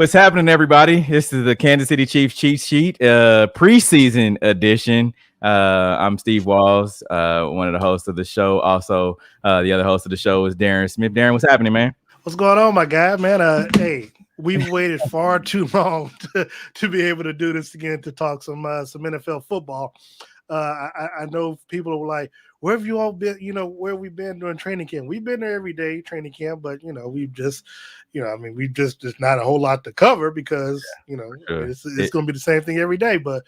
What's happening, everybody? This is the Kansas City Chiefs cheat sheet, preseason edition. I'm Steve Walls, one of the hosts of the show. Also, the other host of the show is Darren Smith. Darren, what's happening, man? What's going on, my guy, man? Hey, we've waited far too long to be able to do this again, to talk some NFL football. I know people were like, where have you all been? Where we've been during training camp? We've been there every day, training camp, but we've just, we've just not a whole lot to cover because, it's going to be the same thing every day. But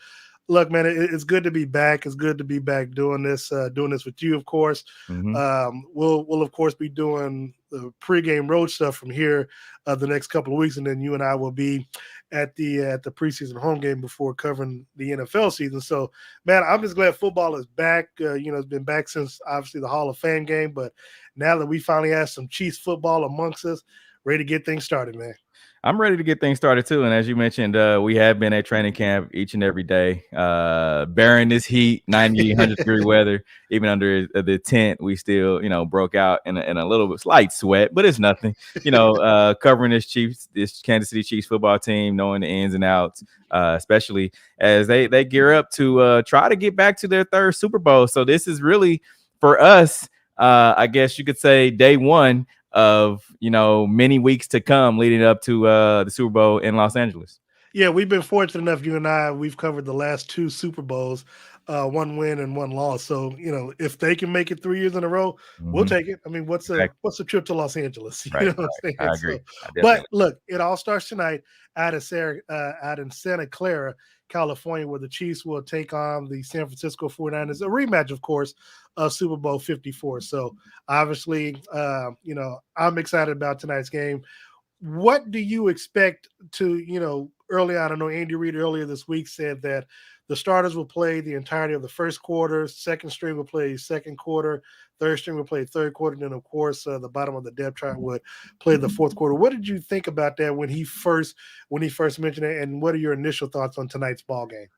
look, man, it's good to be back. It's good to be back doing this with you, of course. Mm-hmm. We'll of course be doing the pregame road stuff from here the next couple of weeks, and then you and I will be at the preseason home game before covering the NFL season. So, man, I'm just glad football is back. It's been back since obviously the Hall of Fame game, but now that we finally have some Chiefs football amongst us, ready to get things started, man. I'm ready to get things started too. And as you mentioned, we have been at training camp each and every day, bearing this heat, 90, 100 degree weather. Even under the tent, we still, broke out in a little bit slight sweat, but it's nothing. Covering this Kansas City Chiefs football team, knowing the ins and outs, especially as they gear up to try to get back to their third Super Bowl. So this is really for us, I guess you could say, day one of many weeks to come leading up to the Super Bowl in Los Angeles. Yeah, we've been fortunate enough, you and I, we've covered the last two Super Bowls, one win and one loss. So, if they can make it 3 years in a row, we'll take it. I mean, what's a trip to Los Angeles? Right, know what I'm saying? I agree. But look, it all starts tonight out in Santa Clara, California, where the Chiefs will take on the San Francisco 49ers, a rematch, of course, of Super Bowl 54. So obviously, I'm excited about tonight's game. What do you expect to, early on? I know Andy Reid earlier this week said that the starters will play the entirety of the first quarter, second string will play second quarter, third string would play third quarter, and then of course the bottom of the depth chart would play the fourth quarter. What did you think about that when he first mentioned it, and what are your initial thoughts on tonight's ball game?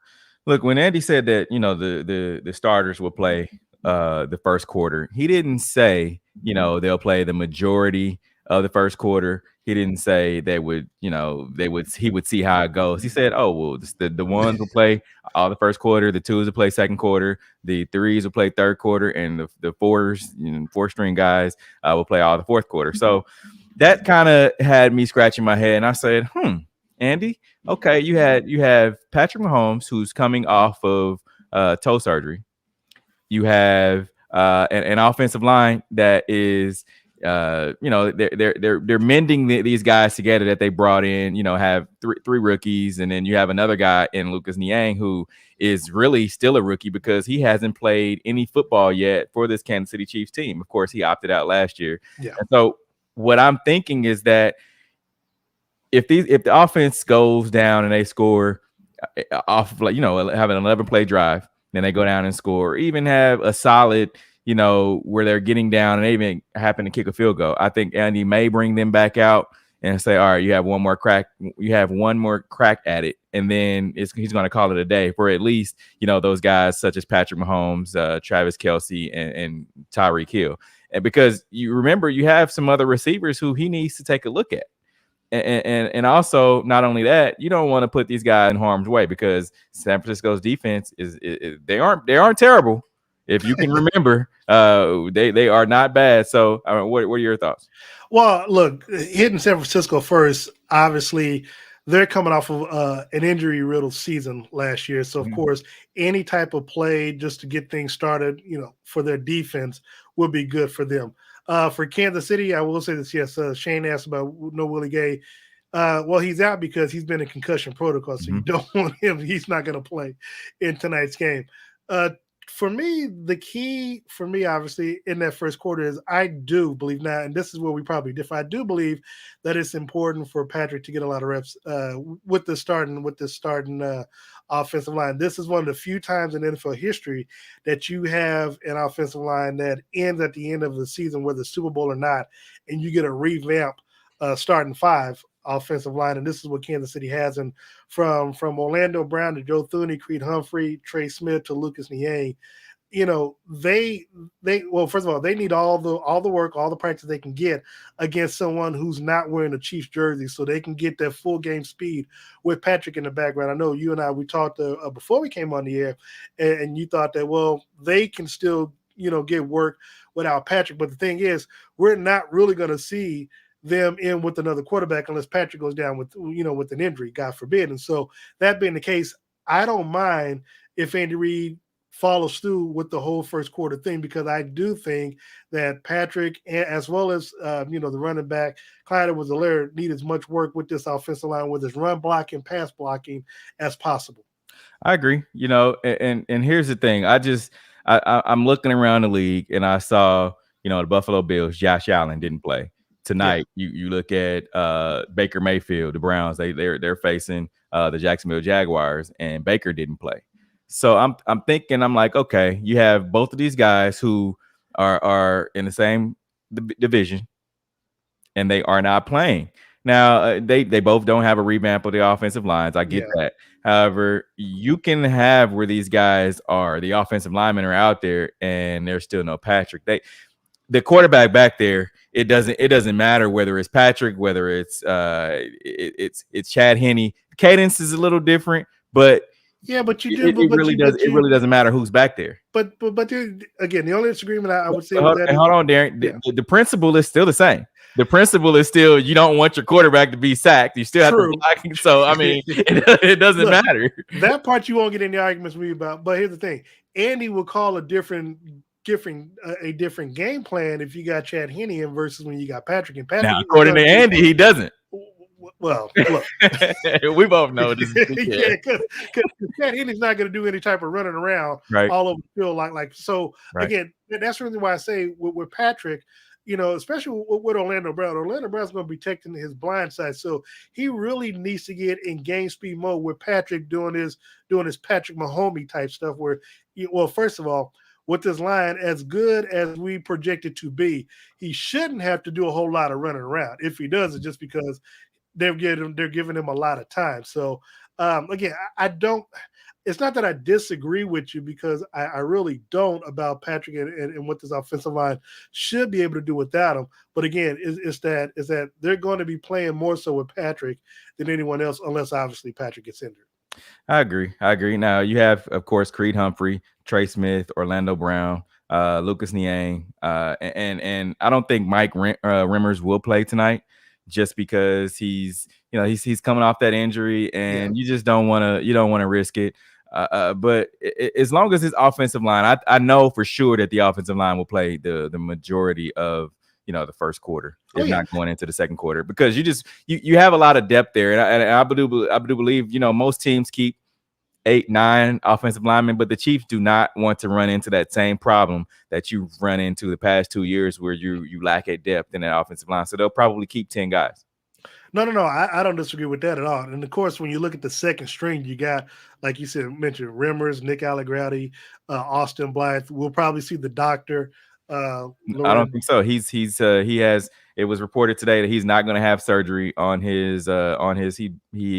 Look, when Andy said that, the starters will play the first quarter, he didn't say, they'll play the majority of the first quarter. He didn't say he would see how it goes. He said, oh, well, the ones will play all the first quarter, the twos will play second quarter, the threes will play third quarter, and the fours, four string guys will play all the fourth quarter. So that kind of had me scratching my head, and I said, Andy, okay, you have Patrick Mahomes, who's coming off of toe surgery. You have an offensive line that is, they're mending these guys together that they brought in. Have three rookies, and then you have another guy in Lucas Niang who is really still a rookie because he hasn't played any football yet for this Kansas City Chiefs team. Of course, he opted out last year. Yeah. And so what I'm thinking is that if the offense goes down and they score off of have an 11-play drive, then they go down and score, or even have a solid, where they're getting down and they even happen to kick a field goal, I think Andy may bring them back out and say, all right, you have one more crack at it, and then he's going to call it a day for at least those guys such as Patrick Mahomes, Travis Kelce, and Tyreek Hill, and because you remember you have some other receivers who he needs to take a look at. And also, not only that, you don't want to put these guys in harm's way because San Francisco's defense is they aren't terrible. If you can remember, they are not bad. So, what are your thoughts? Well, look, hitting San Francisco first, obviously, they're coming off of an injury-riddled season last year. So, of course, any type of play just to get things started, for their defense would be good for them. For Kansas City, I will say this. Yes, Shane asked about no Willie Gay. Well, he's out because he's been in concussion protocol, so you don't want him. He's not going to play in tonight's game. For me, the key for me, obviously, in that first quarter is I do believe now, and this is where we probably differ. I do believe that it's important for Patrick to get a lot of reps with the starting offensive line. This is one of the few times in NFL history that you have an offensive line that ends at the end of the season, whether it's Super Bowl or not, and you get a revamp starting five offensive line. And this is what Kansas City has. And from Orlando Brown to Joe Thuney, Creed Humphrey, Trey Smith to Lucas Niang, they first of all, they need all the work, all the practice they can get against someone who's not wearing a Chiefs jersey, so they can get that full game speed with Patrick in the background. I know you and I, we talked before we came on the air, and you thought that, well, they can still, get work without Patrick. But the thing is, we're not really going to see them in with another quarterback unless Patrick goes down with an injury, God forbid. And so that being the case, I don't mind if Andy Reid follows through with the whole first quarter thing, because I do think that Patrick, as well as the running back Clyde Edwards-Helaire, need as much work with this offensive line, with his run blocking, pass blocking as possible. I agree. And here's the thing. I'm looking around the league and I saw the Buffalo Bills, Josh Allen didn't play tonight. Yeah. You look at Baker Mayfield, the Browns, they're facing the Jacksonville Jaguars, and Baker didn't play. So I'm thinking, I'm like, okay, you have both of these guys who are in the same division, and they are not playing. Now, they both don't have a revamp of the offensive lines. I get that. However, you can have where these guys are, the offensive linemen are out there, and there's still no Patrick. The quarterback back there, it doesn't matter whether it's Patrick, whether it's Chad Henne. Cadence is a little different, but yeah, but it really doesn't matter who's back there. But again, the only disagreement I would say hold on, Darren. Yeah. The principle is still the same. The principle is still, you don't want your quarterback to be sacked. You still have to block. So I mean, it doesn't matter. That part you won't get any arguments with me about. But here's the thing: Andy will call a different game plan if you got Chad Henne in versus when you got Patrick. And Patrick, now, according to Andy, he doesn't. Well, look, we both know this. Yeah, because Chad Henne's not going to do any type of running around all over the field like so. Right. Again, that's really why I say with Patrick, especially with Orlando Brown. Orlando Brown's going to be protecting his blind side, so he really needs to get in game speed mode with Patrick doing his Patrick Mahomes type stuff. Where, first of all, with this line as good as we projected to be, he shouldn't have to do a whole lot of running around. If he does, it's just because they're giving him a lot of time. So again, I don't. It's not that I disagree with you because I really don't about Patrick and what this offensive line should be able to do without him. But again, is that they're going to be playing more so with Patrick than anyone else, unless obviously Patrick gets injured. I agree. I agree. Now you have, of course, Creed Humphrey, Trey Smith, Orlando Brown, Lucas Niang, and I don't think Rimmers will play tonight, just because he's coming off that injury, and you just don't want to risk it. But as long as his offensive line, I know for sure that the offensive line will play the majority of the first quarter, if not going into the second quarter, because you have a lot of depth there, and I do believe most teams keep 8-9 offensive linemen, but the Chiefs do not want to run into that same problem that you've run into the past 2 years, where you lack a depth in that offensive line. So they'll probably keep 10 guys. No. I don't disagree with that at all. And of course, when you look at the second string, you got, like you said, mentioned Rimmers, Nick Allegrady, Austin Blythe. We'll probably see the doctor. I don't think so. He has. It was reported today that he's not going to have surgery on his he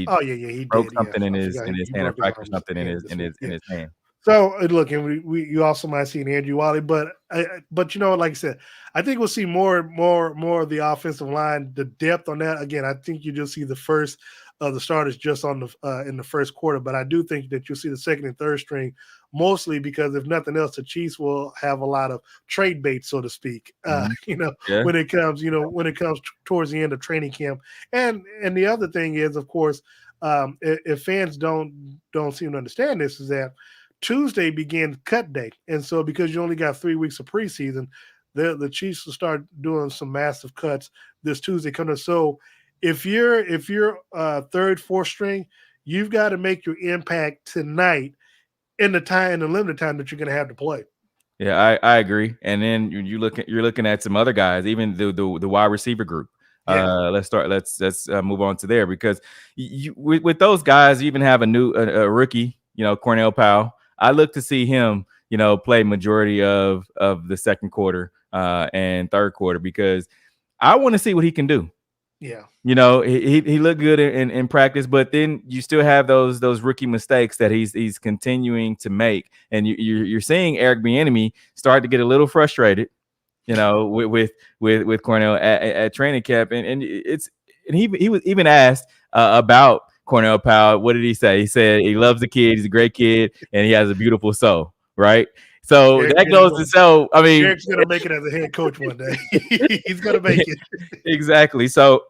Oh yeah, he broke did. something Yeah, in I his forgot hand, or broke his fractured arm something in this week. his hand. So look, and you also might see an Andrew Wally, but like I said, I think we'll see more of the offensive line, the depth on that. Again, I think you just see the first of the starters just on the in the first quarter, but I do think that you'll see the second and third string, mostly because if nothing else, the Chiefs will have a lot of trade bait, so to speak. Yeah. When it comes towards the end of training camp, and the other thing is, of course, if fans don't seem to understand this, is that Tuesday begins cut day, and so because you only got 3 weeks of preseason, the Chiefs will start doing some massive cuts this Tuesday coming. So if you're third, fourth string, you've got to make your impact tonight in the limited time that you're going to have to play. Yeah, I agree. And then you're looking at some other guys, even the wide receiver group. Yeah. Let's move on to there, because with those guys, you even have a rookie, Cornell Powell. I look to see him, play majority of the second quarter and third quarter, because I want to see what he can do. Yeah. He looked good in practice, but then you still have those rookie mistakes that he's continuing to make, and you're seeing Eric Bieniemy start to get a little frustrated, with Cornell at training camp, and he was even asked about Cornell Powell. What did he say? He said he loves the kid. He's a great kid, and he has a beautiful soul. Right. So that goes to show. I mean, Eric's gonna make it as a head coach one day. He's gonna make it. Exactly. So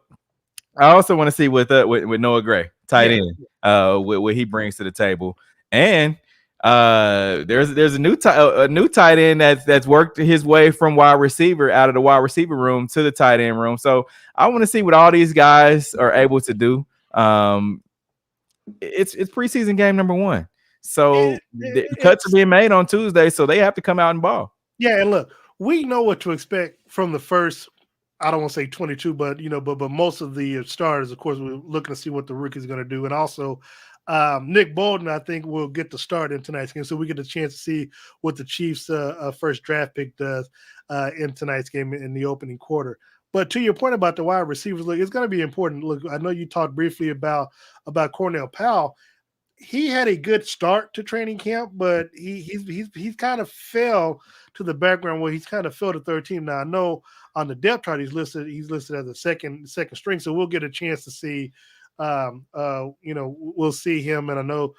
I also want to see with Noah Gray, tight end, what he brings to the table. And there's a new tight end that's worked his way from wide receiver, out of the wide receiver room to the tight end room. So I want to see what all these guys are able to do. It's preseason game number 1. So the cuts are being made on Tuesday, so they have to come out and ball. Yeah, and look, we know what to expect from the first, I don't want to say 22, but but most of the starters, of course, we're looking to see what the rookies are going to do. And also Nick Bolton, I think, will get the start in tonight's game. So we get a chance to see what the Chiefs' first draft pick does in tonight's game in the opening quarter. But to your point about the wide receivers, look, it's going to be important. Look, I know you talked briefly about Cornell Powell. He had a good start to training camp, but he's kind of fell to the background where he's kind of fell to third team. Now I know on the depth chart he's listed as a second string, so we'll get a chance to see. We'll see him, and I know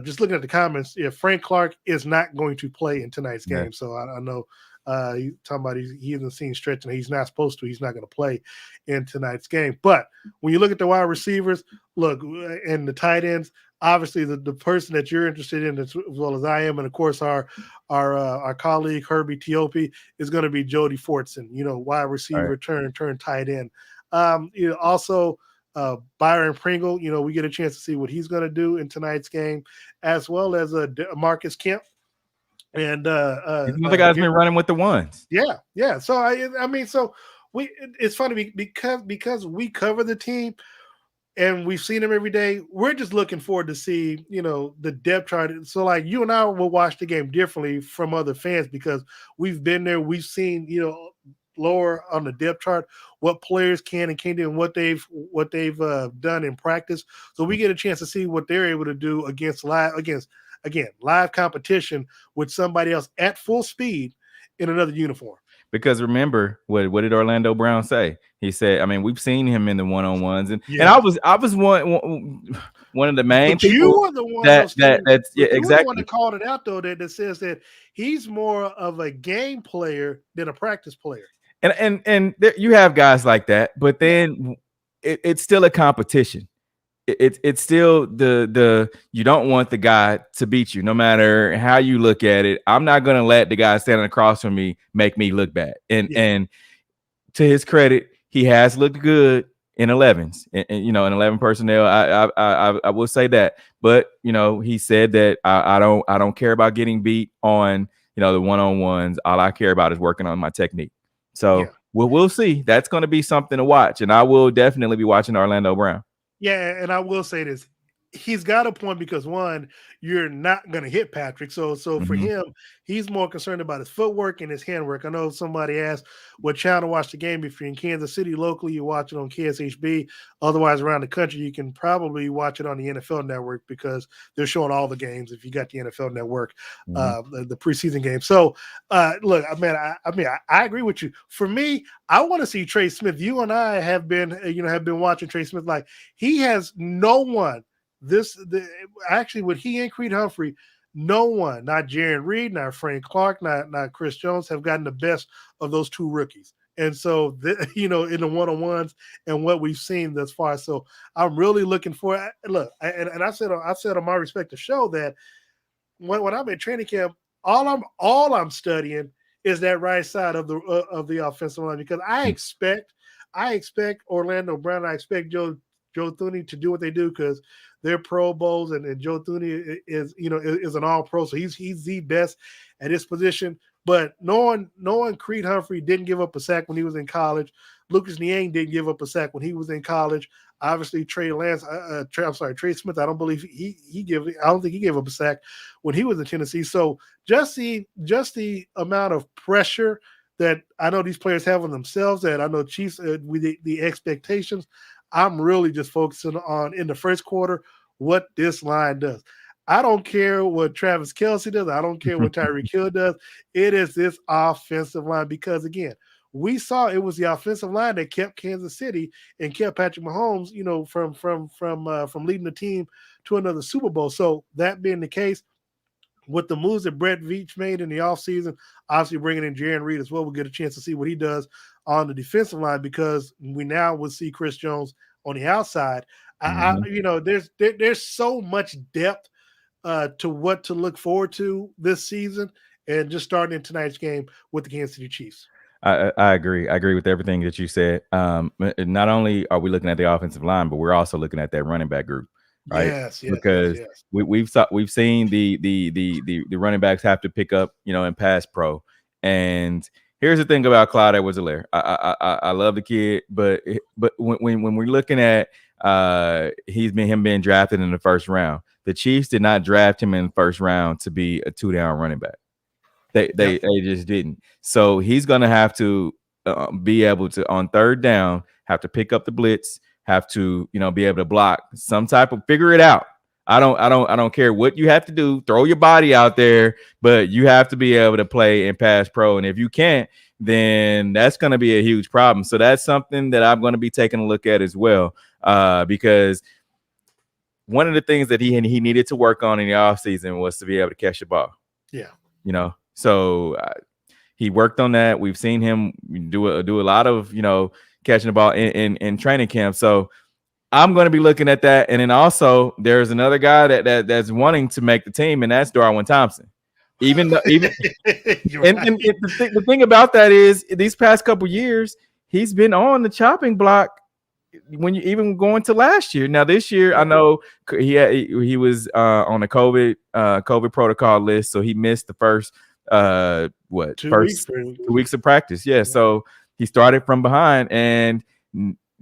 just looking at the comments, Frank Clark is not going to play in tonight's game. Yeah. So I know he's talking about he hasn't seen stretching. He's not supposed to. He's not going to play in tonight's game. But when you look at the wide receivers, look, and the tight ends, obviously the person that you're interested in as well as I am, and of course our colleague Herbie Teope is going to be Jody Fortson, wide receiver, right. turn tight end. Also Byron Pringle, we get a chance to see what he's going to do in tonight's game, as well as Marcus Kemp. And the guy's been running with the ones. Yeah. So it's funny because we cover the team. and we've seen him every day. We're just looking forward to see, the depth chart. So like you and I will watch the game differently from other fans because we've been there. We've seen, lower on the depth chart what players can and can't do and what they've done in practice. So we get a chance to see what they're able to do against again live competition with somebody else at full speed in another uniform. Because remember, what did Orlando Brown say? He said, I mean, we've seen him in the one-on-ones, and Yeah. I was one of the main But you people were the one though, that's yeah, but you were the one exactly. that called it out though, that says that he's more of a game player than a practice player. And you have guys like that, but Yeah, then it's still a competition. It's still the you don't want the guy to beat you no matter how you look at it. I'm not gonna let the guy standing across from me make me look bad. And yeah, and to his credit, he has looked good in 11s, and in 11 personnel. I will say that, but he said that I don't care about getting beat on the one-on-ones. All I care about is working on my technique. So yeah. we'll see. That's going to be something to watch, and I will definitely be watching Orlando Brown. Yeah, and I will say this. He's got a point because one, you're not going to hit Patrick. So for Mm-hmm. him, he's more concerned about his footwork and his handwork. I know somebody asked what channel to watch the game. If you're in Kansas City locally, you watch it on KSHB. Otherwise, around the country, you can probably watch it on the NFL Network because they're showing all the games if you got the NFL Network, Mm-hmm. the preseason game. So, look, I agree with you. For me, I want to see Trey Smith. You and I have been watching Trey Smith. Like he has no one. Actually with he and Creed Humphrey, no one, not Jaron Reed, not Frank Clark, not Chris Jones, have gotten the best of those two rookies. And so, in the one-on-ones and what we've seen thus far. So I'm really looking for. Look, and I said on my respective show that when I'm in training camp, all I'm studying is that right side of the offensive line because I expect Orlando Brown, I expect Joe Thuney to do what they do because they're Pro Bowls and Joe Thuney is an All Pro, so he's the best at his position. But knowing Creed Humphrey didn't give up a sack when he was in college, Lucas Niang didn't give up a sack when he was in college. Obviously, Trey Smith. I don't believe I don't think he gave up a sack when he was in Tennessee. So just the amount of pressure that I know these players have on themselves, that I know Chiefs with the expectations. I'm really just focusing on in the first quarter what this line does. I don't care what Travis Kelce does. I don't care what Tyreek Hill does. It is this offensive line because again, we saw it was the offensive line that kept Kansas City and kept Patrick Mahomes, from leading the team to another Super Bowl. So that being the case, with the moves that Brett Veach made in the offseason, obviously bringing in Jaron Reed as well, we'll get a chance to see what he does on the defensive line because we now will see Chris Jones on the outside. Mm-hmm. There's so much depth to what to look forward to this season, and just starting in tonight's game with the Kansas City Chiefs. I agree. I agree with everything that you said. Not only are we looking at the offensive line, but we're also looking at that running back group, right? Yes, yes, yes, Because yes. we've seen the running backs have to pick up, in pass pro. And here's the thing about Clyde Edwards-Helaire. I love the kid, but when we're looking at him being drafted in the first round, the Chiefs did not draft him in the first round to be a 2-down running back. Yep. They just didn't. So he's gonna have to be able to on third down have to pick up the blitz, have to be able to block some type of figure it out. I don't care what you have to do. Throw your body out there, but you have to be able to play in pass pro. And if you can't, then that's going to be a huge problem. So that's something that I'm going to be taking a look at as well, because one of the things that he needed to work on in the offseason was to be able to catch the ball. Yeah. So he worked on that. We've seen him do a lot of catching the ball in training camp. So I'm going to be looking at that. And then also there's another guy that's wanting to make the team, and that's Darwin Thompson. Even You're right. the thing about that is these past couple years he's been on the chopping block when you even going to last year. Now this year, I know he was on a COVID protocol list, so he missed the first 2 weeks. 2 weeks of practice. Yeah, so he started from behind, and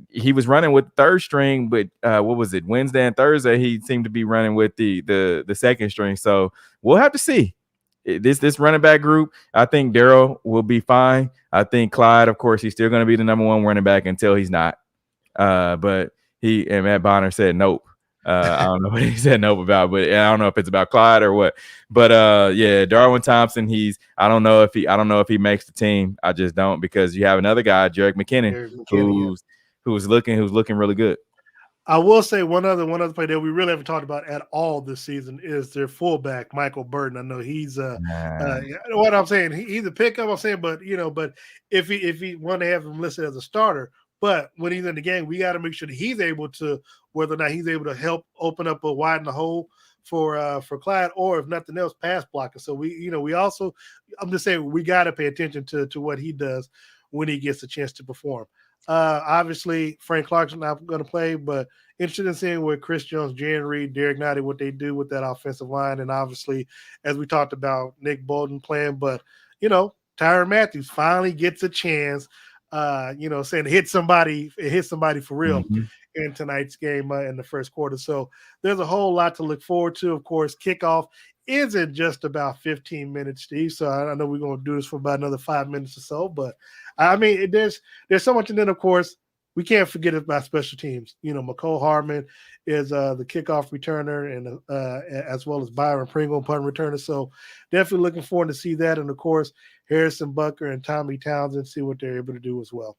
he was running with third string, but what was it? Wednesday and Thursday, he seemed to be running with the second string. So we'll have to see. This running back group, I think Daryl will be fine. I think Clyde, of course, he's still going to be the number one running back until he's not. But he and Matt Bonner said nope. I don't know what he said nope about, but I don't know if it's about Clyde or what. But yeah, Darwin Thompson, I don't know if he makes the team. I just don't, because you have another guy, Jerick McKinnon, who's looking really good. I will say one other play that we really haven't talked about at all this season is their fullback, Michael Burton. I know he's what I'm saying. He's a pickup. I'm saying, but if he want to have him listed as a starter, but when he's in the game, we got to make sure that he's able to, whether or not he's able to help open up or widen the hole for Clyde, or if nothing else, pass blocking. So we also, I'm just saying, we got to pay attention to what he does when he gets a chance to perform. Obviously, Frank Clark's not going to play, but interested in seeing what Chris Jones, Jan Reed, Derek Knighty, what they do with that offensive line. And obviously, as we talked about, Nick Bolton playing, but Tyrann Mathieu finally gets a chance, saying hit somebody for real in tonight's game in the first quarter. So there's a whole lot to look forward to. Of course, kickoff isn't just about 15 minutes, Steve. So I know we're going to do this for about another 5 minutes or so, but I mean, there's so much. And then, of course, we can't forget about special teams. McCole Hardman is the kickoff returner, and as well as Byron Pringle, punt returner. So definitely looking forward to see that. And, of course, Harrison Butker and Tommy Townsend, see what they're able to do as well.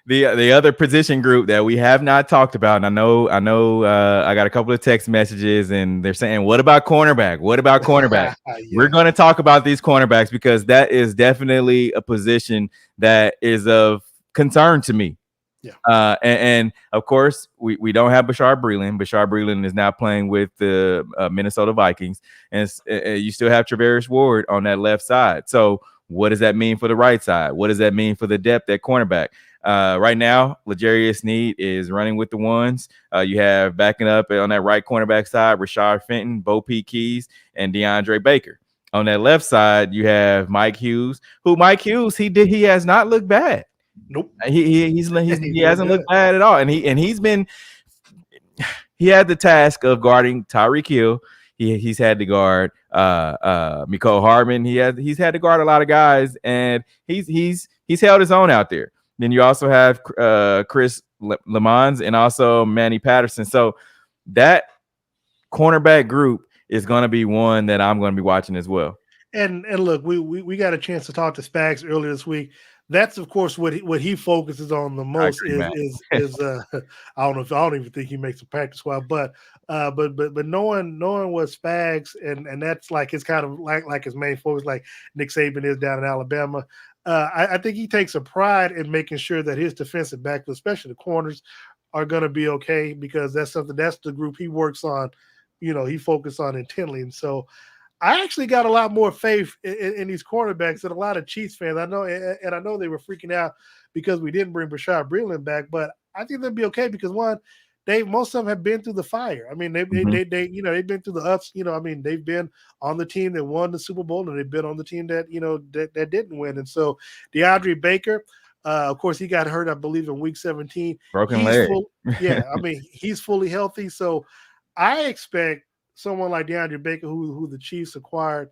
The other position group that we have not talked about, and I know I got a couple of text messages, and they're saying, what about cornerback? What about cornerback? Yeah. We're going to talk about these cornerbacks, because that is definitely a position that is of concern to me. Yeah. And of course, we don't have Bashard Breeland. Bashard Breeland is now playing with the Minnesota Vikings, and you still have Travaris Ward on that left side. So what does that mean for the right side? What does that mean for the depth at cornerback? Right now, L'Jarius Sneed is running with the ones. You have backing up on that right cornerback side, Rashard Fenton, Bo P. Keys, and DeAndre Baker. On that left side, you have Mike Hughes, he has not looked bad. Nope. He hasn't looked bad at all. And he had the task of guarding Tyreek Hill. He's had to guard Mecole Hardman. He's had to guard a lot of guys, and he's held his own out there. Then you also have Chris Lamons and also Manny Patterson. So that cornerback group is going to be one that I'm going to be watching as well. And look, we got a chance to talk to Spags earlier this week. That's, of course, what he focuses on the most. I don't even think he makes a practice squad, but knowing what Spags and that's like his kind of like his main focus, like Nick Saban is down in Alabama. I think he takes a pride in making sure that his defensive backfield, especially the corners, are going to be okay, because that's the group he works on. He focuses on intently, and so I actually got a lot more faith in these cornerbacks than a lot of Chiefs fans. I know they were freaking out because we didn't bring Bashard Breeland back, but I think they'll be okay, because one, most of them have been through the fire. I mean, they've been through the ups. I mean, they've been on the team that won the Super Bowl, and they've been on the team that that didn't win. And so DeAndre Baker, of course, he got hurt, I believe, in week 17. Broken leg. I mean, he's fully healthy. So I expect someone like DeAndre Baker, who the Chiefs acquired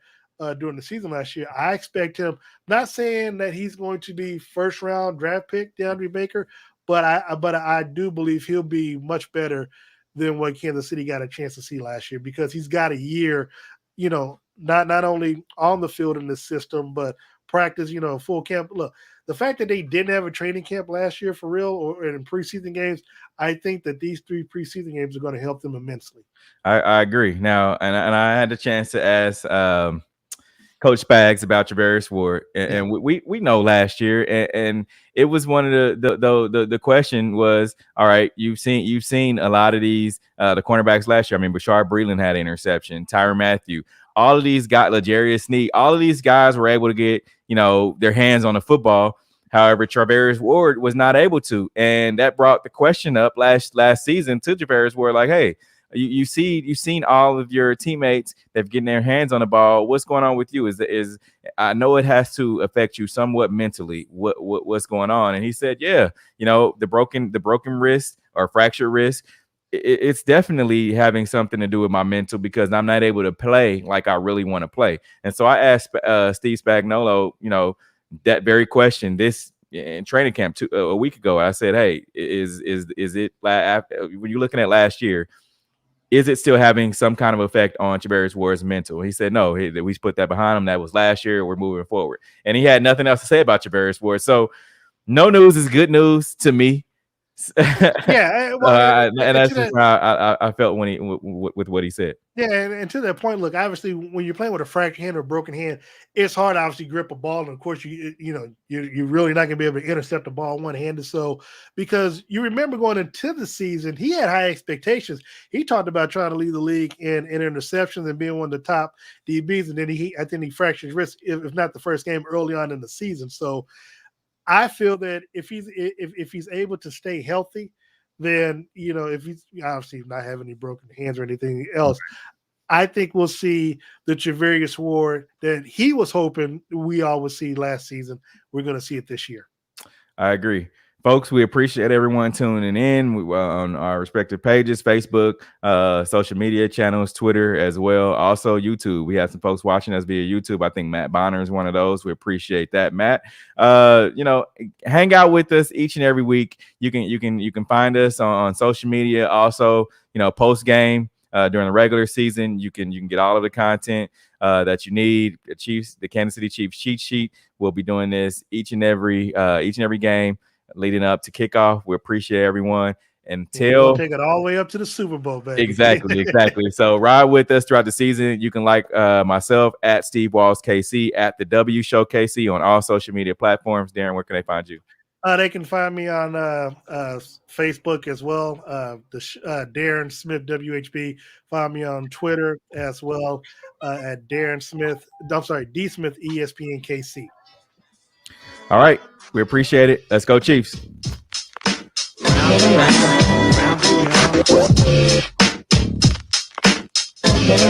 during the season last year, I expect him, not saying that he's going to be first round draft pick, DeAndre Baker, but I do believe he'll be much better than what Kansas City got a chance to see last year, because he's got a year, not only on the field in the system, but practice, full camp. Look, the fact that they didn't have a training camp last year for real, or in preseason games, I think that these 3 preseason games are going to help them immensely. I agree. Now, and I had the chance to ask Coach Spags about Travaris Ward, and we know last year, and it was one of the question was, all right, you've seen a lot of these the cornerbacks last year. I mean, Bashard Breeland had an interception, Tyrann Mathieu, all of these guys, L'Jarius Sneed, all of these guys were able to get their hands on the football. However, Travaris Ward was not able to, and that brought the question up last season to Travaris Ward, like, hey, you've seen all of your teammates that getting their hands on the ball. What's going on with you? Is I know it has to affect you somewhat mentally. What's going on? And he said, yeah, the broken wrist or fractured wrist. It's definitely having something to do with my mental because I'm not able to play like I really want to play. And so I asked Steve Spagnuolo, that very question this in training camp a week ago. I said, hey, is it when you're looking at last year, is it still having some kind of effect on Tavarius Ward's mental? He said, no, we put that behind him. That was last year. We're moving forward. And he had nothing else to say about Tavarius Ward. So no news is good news to me. Yeah, and that's just how I felt when with what he said. Yeah, and to that point, look, obviously, when you're playing with a fractured hand or a broken hand, it's hard to obviously grip a ball, and of course, you're really not going to be able to intercept the ball one-handed. So, because you remember going into the season, he had high expectations. He talked about trying to lead the league in interceptions and being one of the top DBs, and then I think he fractured his wrist, if not the first game early on in the season. So, I feel that if he's able to stay healthy, then if he's obviously not having any broken hands or anything else, I think we'll see the Tavarius Ward that he was hoping we all would see last season. We're going to see it this year. I agree. Folks, we appreciate everyone tuning in on our respective pages, Facebook, social media channels, Twitter as well. Also, YouTube. We have some folks watching us via YouTube. I think Matt Bonner is one of those. We appreciate that, Matt. Hang out with us each and every week. You can find us on social media. Also, post game during the regular season, you can get all of the content that you need. The Kansas City Chiefs cheat sheet. We'll be doing this each and every game leading up to kickoff. We appreciate everyone. Until we'll take it all the way up to the Super Bowl, baby. Exactly. So ride with us throughout the season. You can like myself at Steve Walls KC, at the W Show KC on all social media platforms. Darren, where can they find you? They can find me on Facebook as well. Darren Smith WHB. Find me on Twitter as well at Darren Smith. I'm sorry, D Smith ESPN KC. All right, we appreciate it. Let's go, Chiefs.